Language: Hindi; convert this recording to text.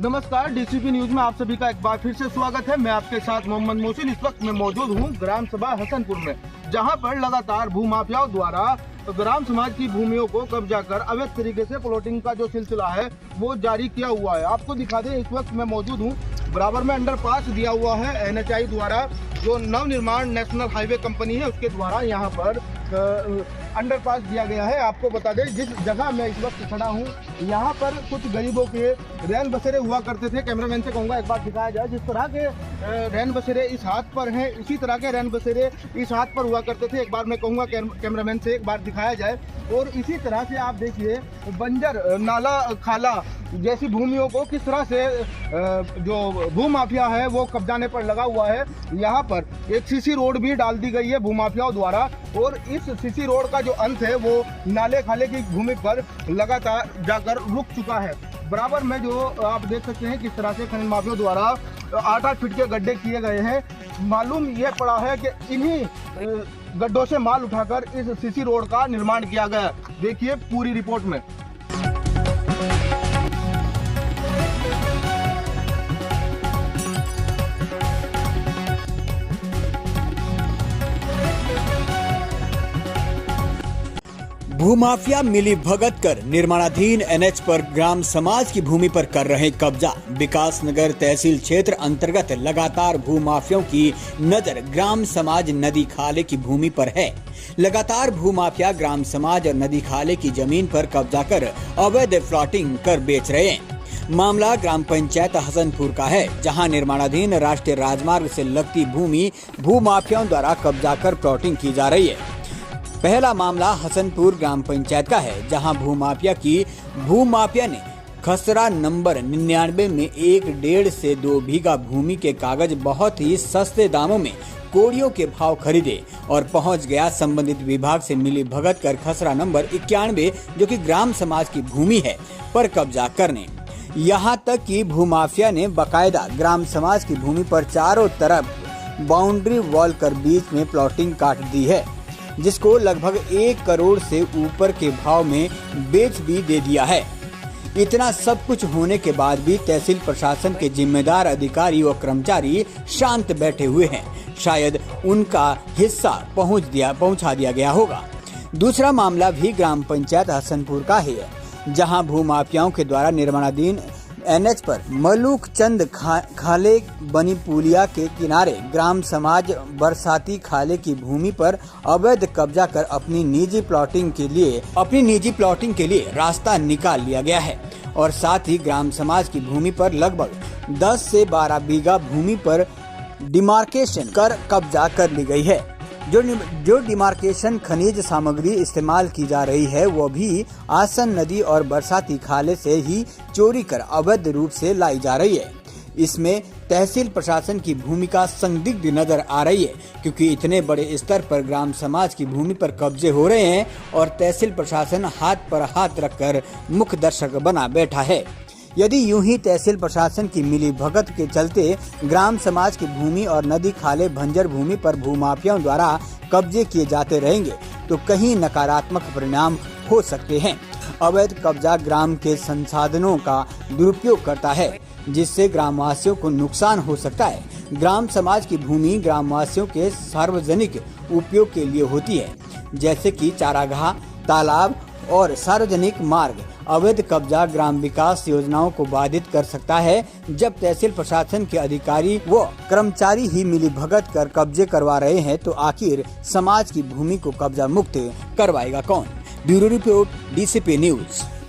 नमस्कार, डीसीपी न्यूज में आप सभी का एक बार फिर से स्वागत है। मैं आपके साथ मोहम्मद मोहसिन। इस वक्त मैं मौजूद हूं ग्राम सभा हसनपुर में, जहां पर लगातार भूमाफियाओं द्वारा ग्राम समाज की भूमियों को कब्जा कर अवैध तरीके से प्लॉटिंग का जो सिलसिला है वो जारी किया हुआ है। आपको दिखा दें, इस वक्त मैं मौजूद हूँ, बराबर में अंडरपास दिया हुआ है NHI द्वारा, जो नव निर्माण नेशनल हाईवे कंपनी है उसके द्वारा यहाँ पर अंडरपास दिया गया है। आपको बता दें, जिस जगह मैं इस वक्त खड़ा हूँ यहाँ पर कुछ गरीबों के रैन बसेरे हुआ करते थे। कैमरामैन से कहूँगा एक बार दिखाया जाए, जिस तरह के रैन बसेरे इस हाथ पर हैं इसी तरह के रैन बसेरे इस हाथ पर हुआ करते थे। एक बार मैं कहूँगा कैमरामैन से एक बार दिखाया जाए। और इसी तरह से आप देखिए, बंजर नाला खाला जैसी भूमियों को किस तरह से जो भूमाफिया है वो कब्जाने पर लगा हुआ है। यहाँ पर एक सीसी रोड भी डाल दी गई है भूमाफियाओं द्वारा, और इस सीसी रोड का जो अंत है वो नाले खाले की भूमि पर लगातार जाकर रुक चुका है। बराबर में जो आप देख सकते हैं किस तरह से खनन माफियाओं द्वारा 8-8 फीट के गड्ढे किए गए हैं। मालूम यह पड़ा है कि इन्हीं गड्ढों से माल उठाकर इस सीसी रोड का निर्माण किया गया। देखिए पूरी रिपोर्ट में। भूमाफिया मिली भगत कर निर्माणाधीन NH पर ग्राम समाज की भूमि पर कर रहे कब्जा। विकास नगर तहसील क्षेत्र अंतर्गत लगातार भूमाफियों की नजर ग्राम समाज नदी खाले की भूमि पर है। लगातार भूमाफिया ग्राम समाज और नदी खाले की जमीन पर कब्जा कर अवैध प्लॉटिंग कर बेच रहे हैं। मामला ग्राम पंचायत हसनपुर का है, जहां निर्माणाधीन राष्ट्रीय राजमार्ग से लगती भूमि भूमाफियाओं द्वारा कब्जा कर प्लॉटिंग की जा रही है। पहला मामला हसनपुर ग्राम पंचायत का है, जहां भूमाफिया ने खसरा नंबर 99 में 1.5 से 2 बीघा भूमि के कागज बहुत ही सस्ते दामों में कोड़ियों के भाव खरीदे और पहुंच गया संबंधित विभाग से मिली भगत कर खसरा नंबर 91, जो कि ग्राम समाज की भूमि है, पर कब्जा करने। यहां तक कि भूमाफिया ने बकायदा ग्राम समाज की भूमि पर चारों तरफ बाउंड्री वॉल कर बीच में प्लॉटिंग काट दी है, जिसको लगभग 1 करोड़ से ऊपर के भाव में बेच भी दे दिया है। इतना सब कुछ होने के बाद भी तहसील प्रशासन के जिम्मेदार अधिकारी व कर्मचारी शांत बैठे हुए हैं। शायद उनका हिस्सा पहुंचा दिया गया होगा। दूसरा मामला भी ग्राम पंचायत हसनपुर का है, जहां भूमाफियाओं के द्वारा निर्माणाधीन NH पर मलूक चंद खाले बनी पुलिया के किनारे ग्राम समाज बरसाती खाले की भूमि पर अवैध कब्जा कर अपनी निजी प्लॉटिंग के लिए रास्ता निकाल लिया गया है। और साथ ही ग्राम समाज की भूमि पर लगभग 10 से 12 बीघा भूमि पर डिमार्केशन कर कब्जा कर ली गई है। जो डिमार्केशन खनिज सामग्री इस्तेमाल की जा रही है वो भी आसन नदी और बरसाती खाले से ही चोरी कर अवैध रूप से लाई जा रही है। इसमें तहसील प्रशासन की भूमिका संदिग्ध नजर आ रही है, क्योंकि इतने बड़े स्तर पर ग्राम समाज की भूमि पर कब्जे हो रहे हैं और तहसील प्रशासन हाथ पर हाथ रखकर मुख्य दर्शक बना बैठा है। यदि यूं ही तहसील प्रशासन की मिली भगत के चलते ग्राम समाज की भूमि और नदी खाले बंजर भूमि पर भूमाफियाओं द्वारा कब्जे किए जाते रहेंगे तो कहीं नकारात्मक परिणाम हो सकते हैं। अवैध कब्जा ग्राम के संसाधनों का दुरुपयोग करता है, जिससे ग्रामवासियों को नुकसान हो सकता है। ग्राम समाज की भूमि ग्रामवासियों के सार्वजनिक उपयोग के लिए होती है, जैसे कि चारागाह, तालाब और सार्वजनिक मार्ग। अवैध कब्जा ग्राम विकास योजनाओं को बाधित कर सकता है। जब तहसील प्रशासन के अधिकारी व कर्मचारी ही मिली भगत कर कब्जे करवा रहे हैं तो आखिर समाज की भूमि को कब्जा मुक्त करवाएगा कौन? Bureau report, DCP news.